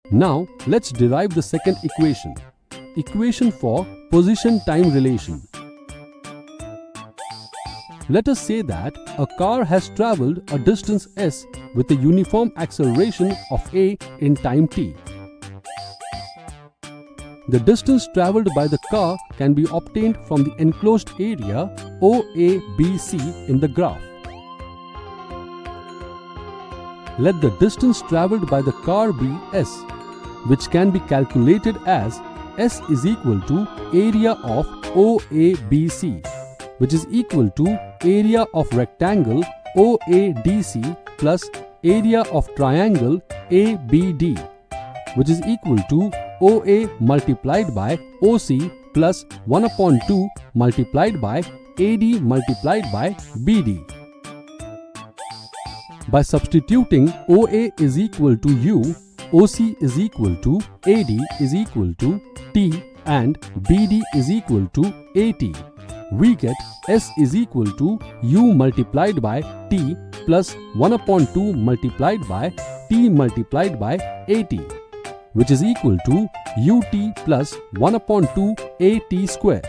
Now let's derive the second equation. Equation for position-time relation. Let us say that a car has travelled a distance s with a uniform acceleration of a in time t. The distance travelled by the car can be obtained from the enclosed area OABC in the graph. Let the distance travelled by the car be s, which can be calculated as s is equal to area of OABC, which is equal to area of rectangle OADC plus area of triangle ABD, which is equal to OA multiplied by OC plus 1/2 multiplied by AD multiplied by BD. By substituting OA is equal to U, OC is equal to AD is equal to T and BD is equal to AT, we get S is equal to U multiplied by T plus 1/2 multiplied by T multiplied by AT, which is equal to UT plus 1/2 AT square.